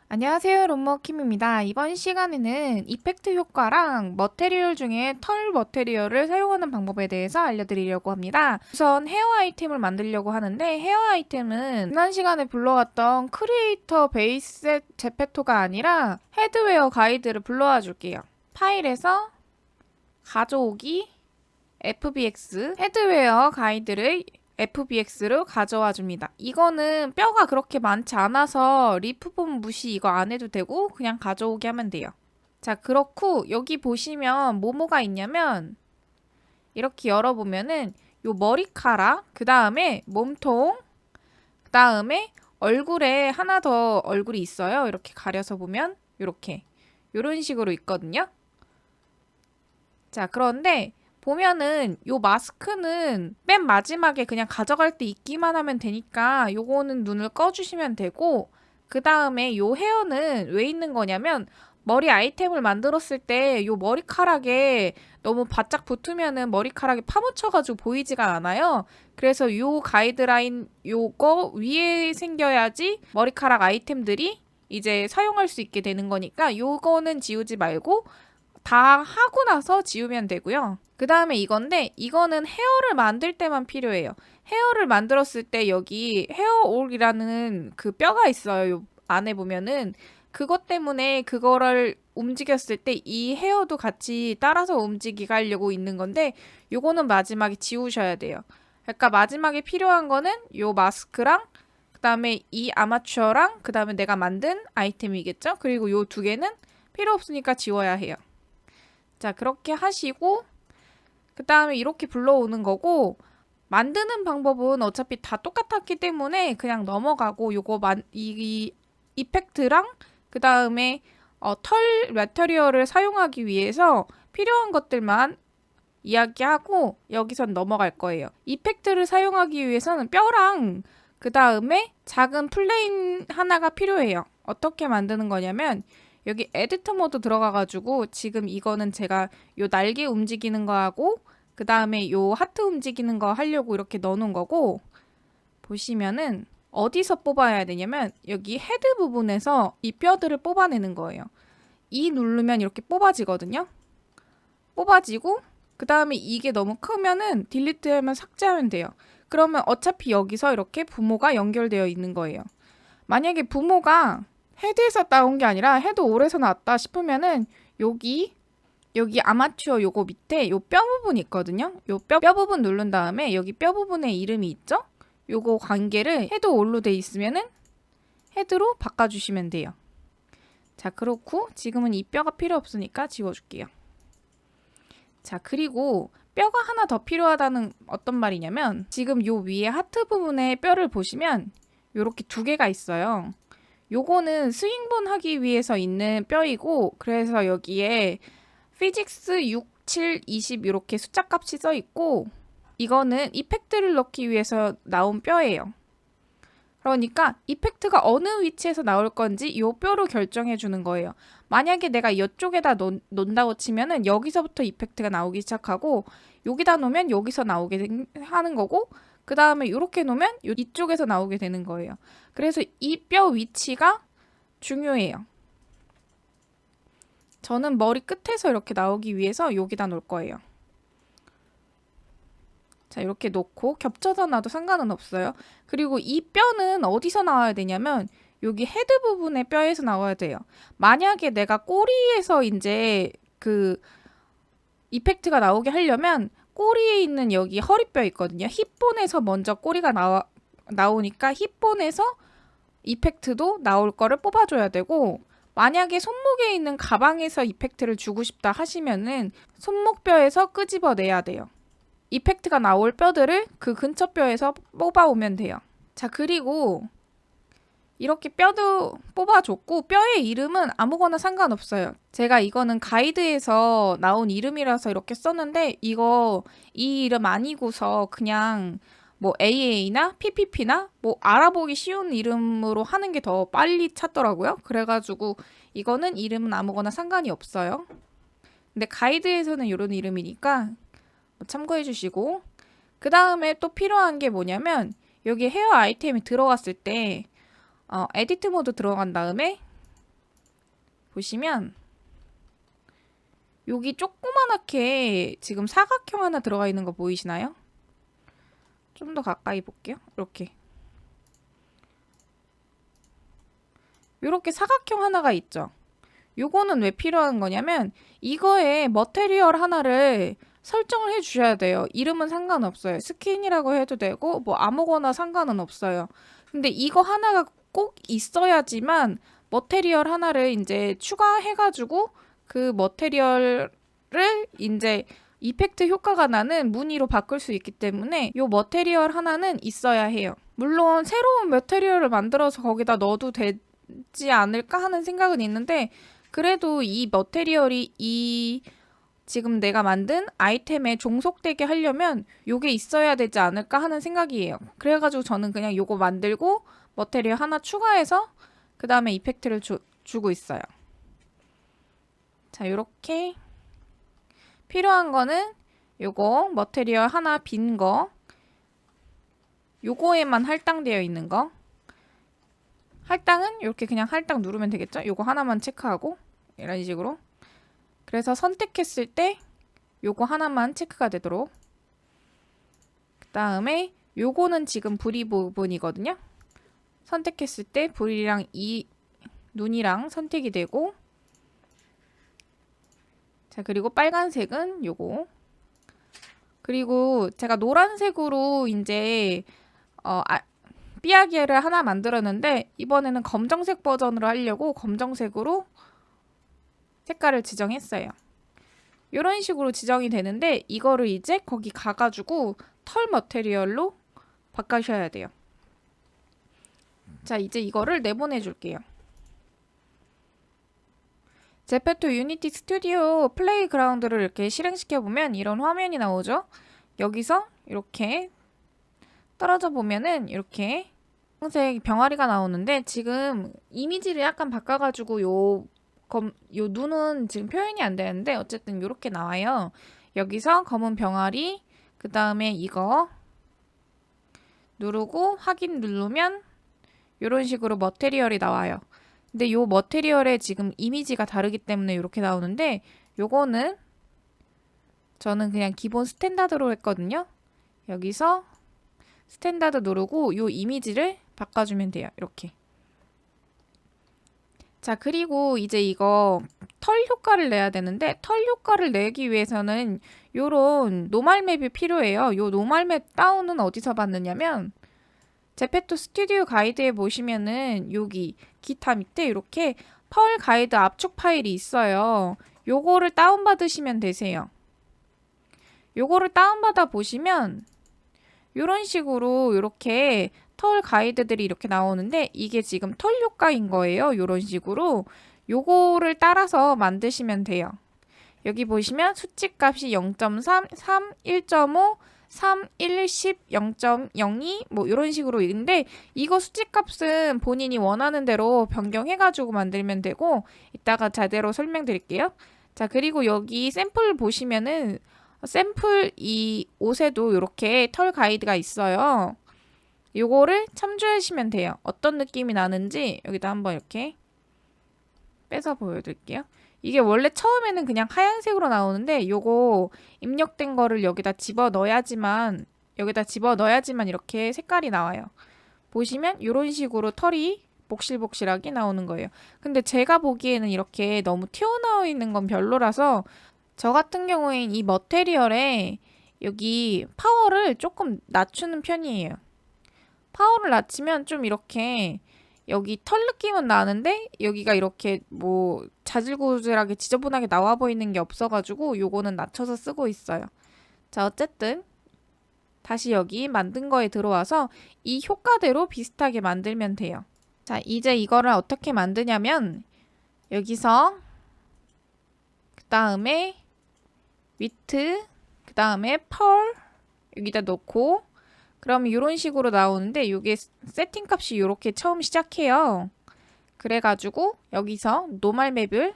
안녕하세요, 롬머킴입니다. 이번 시간에는 이펙트 효과랑 머테리얼 중에 털 머테리얼을 사용하는 방법에 대해서 알려드리려고 합니다. 우선 헤어 아이템을 만들려고 하는데, 헤어 아이템은 지난 시간에 불러왔던 크리에이터 베이스 제페토가 아니라 헤드웨어 가이드를 불러와 줄게요. 파일에서 가져오기 FBX 헤드웨어 가이드를 FBX로 가져와 줍니다. 이거는 뼈가 그렇게 많지 않아서 리프본 무시 이거 안 해도 되고 그냥 가져오게 하면 돼요. 자, 그렇고 여기 보시면 뭐가 있냐면 이렇게 열어보면은 요 머리카락, 그 다음에 몸통, 그 다음에 얼굴에 하나 더 얼굴이 있어요. 이렇게 가려서 보면 이렇게 요런 식으로 있거든요. 자, 그런데 보면은 요 마스크는 맨 마지막에 그냥 가져갈 때 입기만 하면 되니까 요거는 눈을 꺼주시면 되고, 그 다음에 요 헤어는 왜 있는 거냐면 머리 아이템을 만들었을 때 요 머리카락에 너무 바짝 붙으면은 머리카락이 파묻혀가지고 보이지가 않아요. 그래서 요 가이드라인 요거 위에 생겨야지 머리카락 아이템들이 이제 사용할 수 있게 되는 거니까 요거는 지우지 말고 다 하고 나서 지우면 되고요. 그 다음에 이건데 이거는 헤어를 만들 때만 필요해요. 헤어를 만들었을 때 여기 헤어올이라는 그 뼈가 있어요. 요 안에 보면은 그것 때문에 그거를 움직였을 때 이 헤어도 같이 따라서 움직이게 하려고 있는 건데 요거는 마지막에 지우셔야 돼요. 그러니까 마지막에 필요한 거는 요 마스크랑 그 다음에 이 아마추어랑 그 다음에 내가 만든 아이템이겠죠? 그리고 요 두 개는 필요 없으니까 지워야 해요. 자, 그렇게 하시고 그 다음에 이렇게 불러오는 거고, 만드는 방법은 어차피 다 똑같았기 때문에 그냥 넘어가고 이 이펙트랑 그 다음에 털 매터리얼을 사용하기 위해서 필요한 것들만 이야기하고 여기선 넘어갈 거예요. 이펙트를 사용하기 위해서는 뼈랑 그 다음에 작은 플레인 하나가 필요해요. 어떻게 만드는 거냐면 여기 에디터 모드 들어가가지고 지금 이거는 제가 요 날개 움직이는 거하고 그 다음에 요 하트 움직이는 거 하려고 이렇게 넣어놓은 거고, 보시면은 어디서 뽑아야 되냐면 여기 헤드 부분에서 이 뼈들을 뽑아내는 거예요. 이 누르면 이렇게 뽑아지거든요. 뽑아지고 그 다음에 이게 너무 크면은 딜리트하면 삭제하면 돼요. 그러면 어차피 여기서 이렇게 부모가 연결되어 있는 거예요. 만약에 부모가 헤드에서 나온 게 아니라 헤드 올에서 나왔다 싶으면은 여기 아마추어 요거 밑에 요 뼈 부분 있거든요. 요 뼈 부분 누른 다음에 여기 뼈 부분에 이름이 있죠? 요거 관계를 헤드 올로 돼 있으면은 헤드로 바꿔주시면 돼요. 자, 그렇고 지금은 이 뼈가 필요 없으니까 지워줄게요. 자, 그리고 뼈가 하나 더 필요하다는 어떤 말이냐면 지금 요 위에 하트 부분에 뼈를 보시면 요렇게 두 개가 있어요. 요거는 스윙본 하기 위해서 있는 뼈이고, 그래서 여기에 피직스 6, 7, 20 이렇게 숫자 값이 써 있고, 이거는 이펙트를 넣기 위해서 나온 뼈예요. 그러니까 이펙트가 어느 위치에서 나올 건지 이 뼈로 결정해 주는 거예요. 만약에 내가 이쪽에다 놓는다고 치면은 여기서부터 이펙트가 나오기 시작하고, 여기다 놓으면 여기서 나오게 하는 거고, 그 다음에 이렇게 놓으면 이쪽에서 나오게 되는 거예요. 그래서 이 뼈 위치가 중요해요. 저는 머리 끝에서 이렇게 나오기 위해서 여기다 놓을 거예요. 자, 이렇게 놓고 겹쳐서 놔도 상관은 없어요. 그리고 이 뼈는 어디서 나와야 되냐면 여기 헤드 부분의 뼈에서 나와야 돼요. 만약에 내가 꼬리에서 이제 그 이펙트가 나오게 하려면 꼬리에 있는 여기 허리뼈 있거든요. 힙본에서 먼저 꼬리가 나오니까 힙본에서 이펙트도 나올 거를 뽑아줘야 되고, 만약에 손목에 있는 가방에서 이펙트를 주고 싶다 하시면은 손목뼈에서 끄집어내야 돼요. 이펙트가 나올 뼈들을 그 근처 뼈에서 뽑아오면 돼요. 자, 그리고 이렇게 뼈도 뽑아줬고 뼈의 이름은 아무거나 상관없어요. 제가 이거는 가이드에서 나온 이름이라서 이렇게 썼는데 이 이름 아니고서 그냥 뭐 AA나 PPP나 뭐 알아보기 쉬운 이름으로 하는 게 더 빨리 찾더라고요. 그래가지고 이거는 이름은 아무거나 상관이 없어요. 근데 가이드에서는 이런 이름이니까 참고해 주시고, 그 다음에 또 필요한 게 뭐냐면 여기 헤어 아이템이 들어갔을 때 에디트 모드 들어간 다음에 보시면 여기 조그만하게 지금 사각형 하나 들어가 있는 거 보이시나요? 좀 더 가까이 볼게요. 이렇게 사각형 하나가 있죠. 요거는 왜 필요한 거냐면 이거에 머테리얼 하나를 설정을 해 주셔야 돼요. 이름은 상관없어요. 스킨이라고 해도 되고 뭐 아무거나 상관은 없어요. 근데 이거 하나가 꼭 있어야지만 머테리얼 하나를 이제 추가해가지고 그 머테리얼을 이제 이펙트 효과가 나는 무늬로 바꿀 수 있기 때문에 요 머테리얼 하나는 있어야 해요. 물론 새로운 머테리얼을 만들어서 거기다 넣어도 되지 않을까 하는 생각은 있는데 그래도 이 머테리얼이 이 지금 내가 만든 아이템에 종속되게 하려면 요게 있어야 되지 않을까 하는 생각이에요. 그래가지고 저는 그냥 요거 만들고 머테리얼 하나 추가해서 그 다음에 이펙트를 주고 있어요. 자, 요렇게 필요한 거는 요거 머테리얼 하나 빈 거, 요거에만 할당되어 있는 거. 할당은 이렇게 그냥 할당 누르면 되겠죠? 요거 하나만 체크하고 이런 식으로. 그래서 선택했을 때 요거 하나만 체크가 되도록. 그 다음에 요거는 지금 부리 부분이거든요. 선택했을 때 부리랑 이 눈이랑 선택이 되고, 자, 그리고 빨간색은 요거. 그리고 제가 노란색으로 이제 삐아기를 하나 만들었는데 이번에는 검정색 버전으로 하려고 검정색으로 색깔을 지정했어요. 이런 식으로 지정이 되는데 이거를 이제 거기 가가지고 털 머테리얼로 바꾸셔야 돼요. 자, 이제 이거를 내보내 줄게요. 제페토 유니티 스튜디오 플레이그라운드를 이렇게 실행시켜 보면 이런 화면이 나오죠. 여기서 이렇게 떨어져 보면은 이렇게 검은색 병아리가 나오는데 지금 이미지를 약간 바꿔가지고 요 눈은 지금 표현이 안 되는데 어쨌든 이렇게 나와요. 여기서 검은 병아리, 그 다음에 이거 누르고 확인 누르면 이런 식으로 머테리얼이 나와요. 근데 요 머테리얼의 지금 이미지가 다르기 때문에 이렇게 나오는데 요거는 저는 그냥 기본 스탠다드로 했거든요. 여기서 스탠다드 누르고 요 이미지를 바꿔주면 돼요. 이렇게. 자, 그리고 이제 이거 털 효과를 내야 되는데 털 효과를 내기 위해서는 요런 노말 맵이 필요해요. 요 노말 맵 다운은 어디서 받느냐면 제페토 스튜디오 가이드에 보시면은 여기 기타 밑에 이렇게 펄 가이드 압축 파일이 있어요. 요거를 다운받으시면 되세요. 요거를 다운받아 보시면 요런 식으로 이렇게 털 가이드들이 이렇게 나오는데 이게 지금 털 효과인 거예요. 요런 식으로 요거를 따라서 만드시면 돼요. 여기 보시면 수치값이 0.3, 3, 1.5, 3, 1, 10, 0.02 뭐 이런 식으로 있는데 이거 수치값은 본인이 원하는 대로 변경해가지고 만들면 되고 이따가 제대로 설명드릴게요. 자, 그리고 여기 샘플 보시면은 샘플 이 옷에도 이렇게 털 가이드가 있어요. 요거를 참조하시면 돼요. 어떤 느낌이 나는지 여기다 한번 이렇게 빼서 보여드릴게요. 이게 원래 처음에는 그냥 하얀색으로 나오는데 요거 입력된 거를 여기다 집어 넣어야지만 이렇게 색깔이 나와요. 보시면 이런 식으로 털이 복실복실하게 나오는 거예요. 근데 제가 보기에는 이렇게 너무 튀어나와 있는 건 별로라서 저 같은 경우엔 이 머테리얼에 여기 파워를 조금 낮추는 편이에요. 파워를 낮추면 좀 이렇게 여기 털 느낌은 나는데 여기가 이렇게 뭐 자질구질하게 지저분하게 나와 보이는 게 없어가지고 요거는 낮춰서 쓰고 있어요. 자, 어쨌든 다시 여기 만든 거에 들어와서 이 효과대로 비슷하게 만들면 돼요. 자, 이제 이거를 어떻게 만드냐면 여기서 그 다음에 위트, 그 다음에 펄 여기다 놓고 그럼 이런 식으로 나오는데 이게 세팅 값이 이렇게 처음 시작해요. 그래가지고 여기서 노말 맵을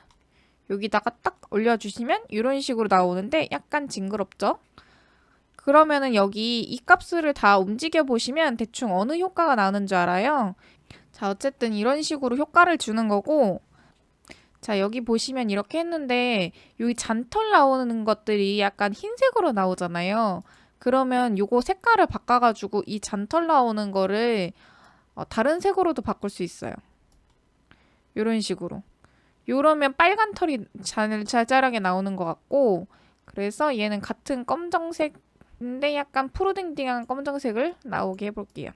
여기다가 딱 올려주시면 이런 식으로 나오는데 약간 징그럽죠? 그러면은 여기 이 값을 다 움직여 보시면 대충 어느 효과가 나오는 줄 알아요? 자, 어쨌든 이런 식으로 효과를 주는 거고, 자, 여기 보시면 이렇게 했는데 여기 잔털 나오는 것들이 약간 흰색으로 나오잖아요. 그러면 요거 색깔을 바꿔가지고 이 잔털 나오는 거를 다른 색으로도 바꿀 수 있어요. 요런 식으로. 요러면 빨간 털이 자잘하게 나오는 것 같고, 그래서 얘는 같은 검정색인데 약간 푸르딩딩한 검정색을 나오게 해볼게요.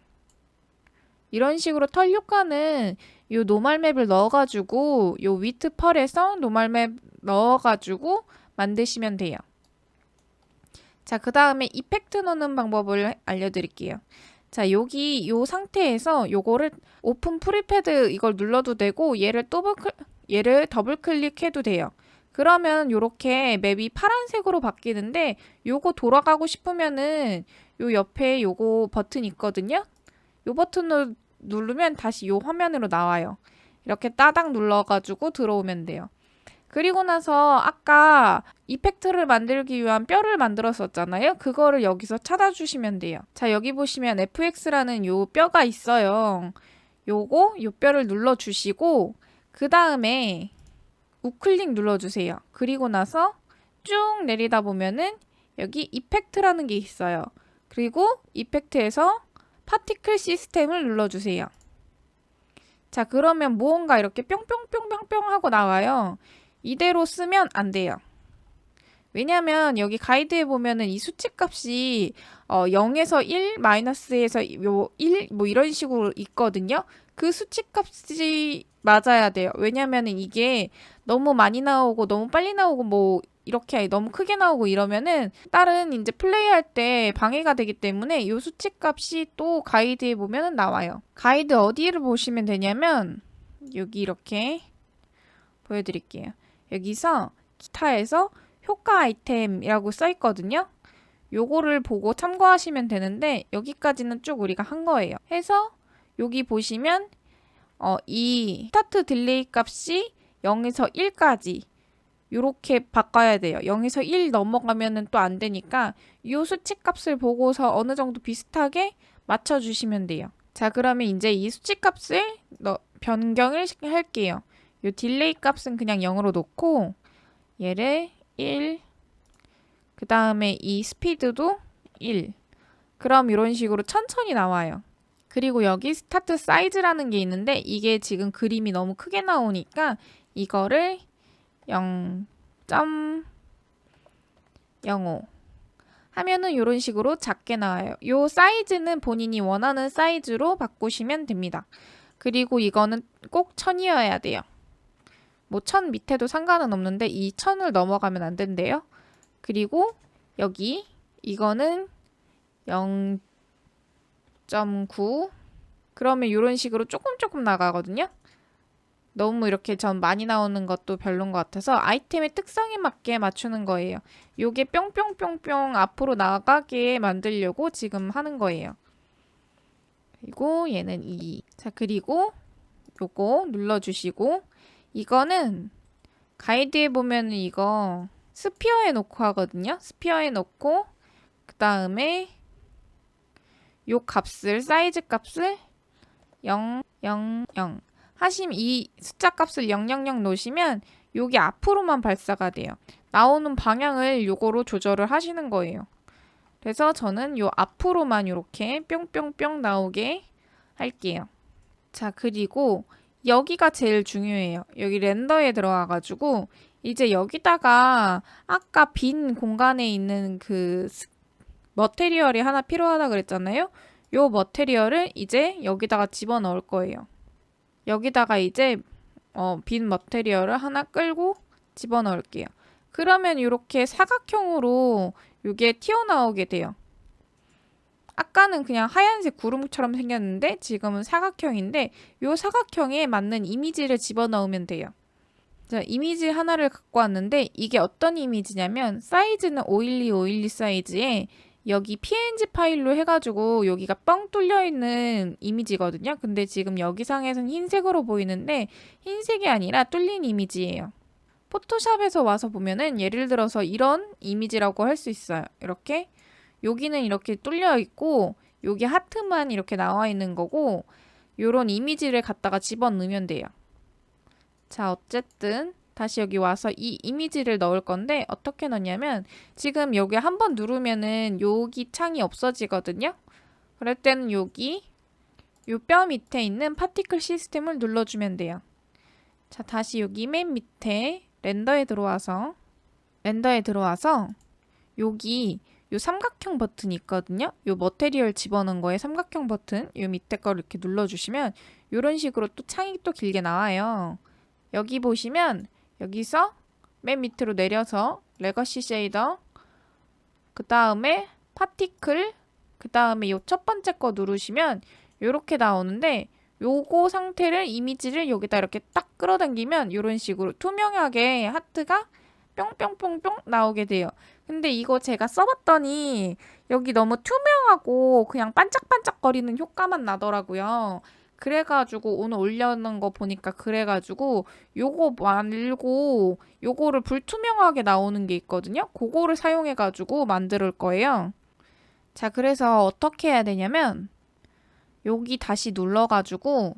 이런 식으로 털 효과는 요 노멀 맵을 넣어가지고 요 위트 펄에서 노멀 맵 넣어가지고 만드시면 돼요. 자, 그 다음에 이펙트 넣는 방법을 알려드릴게요. 자, 여기 요 상태에서 요거를 오픈 프리패드 이걸 눌러도 되고 얘를 더블 클릭해도 돼요. 그러면 요렇게 맵이 파란색으로 바뀌는데 요거 돌아가고 싶으면은 요 옆에 요거 버튼 있거든요. 요 버튼을 누르면 다시 요 화면으로 나와요. 이렇게 따닥 눌러가지고 들어오면 돼요. 그리고 나서 아까 이펙트를 만들기 위한 뼈를 만들었었잖아요. 그거를 여기서 찾아주시면 돼요. 자, 여기 보시면 FX라는 요 뼈가 있어요. 요 뼈를 눌러주시고 그 다음에 우클릭 눌러주세요. 그리고 나서 쭉 내리다 보면은 여기 이펙트라는 게 있어요. 그리고 이펙트에서 파티클 시스템을 눌러주세요. 자, 그러면 무언가 이렇게 뿅뿅뿅뿅뿅 하고 나와요. 이대로 쓰면 안 돼요. 왜냐면 여기 가이드에 보면은 이 수치값이 0에서 1, 마이너스에서 1, 뭐 이런 식으로 있거든요. 그 수치값이 맞아야 돼요. 왜냐면은 이게 너무 많이 나오고 너무 빨리 나오고 뭐 이렇게 너무 크게 나오고 이러면은 다른 이제 플레이할 때 방해가 되기 때문에 이 수치값이 또 가이드에 보면은 나와요. 가이드 어디를 보시면 되냐면 여기 이렇게 보여드릴게요. 여기서 기타에서 효과 아이템이라고 써 있거든요. 요거를 보고 참고하시면 되는데 여기까지는 쭉 우리가 한 거예요. 해서 여기 보시면 이 스타트 딜레이 값이 0에서 1까지 요렇게 바꿔야 돼요. 0에서 1 넘어가면은 또 안 되니까 요 수치 값을 보고서 어느 정도 비슷하게 맞춰주시면 돼요. 자, 그러면 이제 이 수치 값을 변경을 할게요. 요 딜레이 값은 그냥 0으로 놓고 얘를 1, 그 다음에 이 스피드도 1. 그럼 이런 식으로 천천히 나와요. 그리고 여기 스타트 사이즈라는 게 있는데 이게 지금 그림이 너무 크게 나오니까 이거를 0.05 하면은 이런 식으로 작게 나와요. 요 사이즈는 본인이 원하는 사이즈로 바꾸시면 됩니다. 그리고 이거는 꼭 1000이어야 돼요. 뭐 1000 밑에도 상관은 없는데 이 1000을 넘어가면 안 된대요. 그리고 여기 이거는 0.9 그러면 이런 식으로 조금 나가거든요. 너무 이렇게 전 많이 나오는 것도 별론 것 같아서 아이템의 특성에 맞게 맞추는 거예요. 요게 뿅뿅뿅뿅 앞으로 나가게 만들려고 지금 하는 거예요. 그리고 얘는 2. 자, 그리고 요거 눌러주시고 이거는 가이드에 보면은 이거 스피어에 놓고 하거든요. 스피어에 놓고 그 다음에 요 값을 사이즈 값을 0, 0, 0 하시면 이 숫자 값을 000 놓으시면 요게 앞으로만 발사가 돼요. 나오는 방향을 요거로 조절을 하시는 거예요. 그래서 저는 요 앞으로만 이렇게 뿅뿅뿅 나오게 할게요. 자, 그리고 여기가 제일 중요해요. 여기 렌더에 들어와가지고 이제 여기다가 아까 빈 공간에 있는 그 머테리얼이 하나 필요하다 그랬잖아요. 요 머테리얼을 이제 여기다가 집어넣을 거예요. 여기다가 이제 빈 머테리얼을 하나 끌고 집어넣을게요. 그러면 이렇게 사각형으로 이게 튀어나오게 돼요. 아까는 그냥 하얀색 구름처럼 생겼는데 지금은 사각형인데 이 사각형에 맞는 이미지를 집어넣으면 돼요. 자, 이미지 하나를 갖고 왔는데 이게 어떤 이미지냐면 사이즈는 512 사이즈에 여기 png 파일로 해가지고 여기가 뻥 뚫려 있는 이미지거든요. 근데 지금 여기 상에서는 흰색으로 보이는데 흰색이 아니라 뚫린 이미지예요. 포토샵에서 와서 보면은 예를 들어서 이런 이미지라고 할 수 있어요. 이렇게 여기는 이렇게 뚫려 있고 여기 하트만 이렇게 나와 있는 거고 요런 이미지를 갖다가 집어넣으면 돼요. 자, 어쨌든 다시 여기 와서 이 이미지를 넣을 건데 어떻게 넣냐면 지금 여기 한번 누르면은 여기 창이 없어지거든요. 그럴 때는 여기 요 뼈 밑에 있는 파티클 시스템을 눌러주면 돼요. 자, 다시 여기 맨 밑에 렌더에 들어와서 여기 요 삼각형 버튼이 있거든요. 요 머테리얼 집어넣은 거에 삼각형 버튼 요 밑에 거를 이렇게 눌러주시면 요런 식으로 또 창이 또 길게 나와요. 여기 보시면 여기서 맨 밑으로 내려서 레거시 쉐이더 그 다음에 파티클 그 다음에 요 첫 번째 거 누르시면 요렇게 나오는데 요거 상태를 이미지를 여기다 이렇게 딱 끌어당기면 요런 식으로 투명하게 하트가 뿅뿅뿅뿅 나오게 돼요. 근데 이거 제가 써봤더니 여기 너무 투명하고 그냥 반짝반짝거리는 효과만 나더라고요. 그래가지고 오늘 올려놓은 거 보니까 그래가지고 요거 말고 요거를 불투명하게 나오는 게 있거든요. 그거를 사용해가지고 만들 거예요. 자, 그래서 어떻게 해야 되냐면 여기 다시 눌러가지고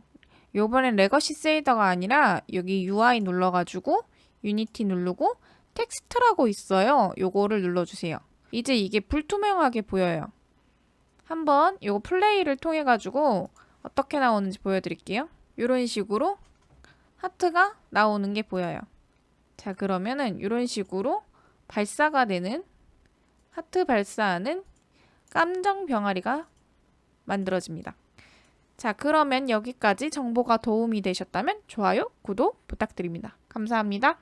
요번엔 레거시 쉐이더가 아니라 여기 UI 눌러가지고 유니티 누르고 텍스트라고 있어요. 요거를 눌러주세요. 이제 이게 불투명하게 보여요. 한번 요거 플레이를 통해 가지고 어떻게 나오는지 보여드릴게요. 이런 식으로 하트가 나오는 게 보여요. 자, 그러면은 이런 식으로 발사가 되는 하트 발사하는 깜정 병아리가 만들어집니다. 자, 그러면 여기까지 정보가 도움이 되셨다면 좋아요, 구독 부탁드립니다. 감사합니다.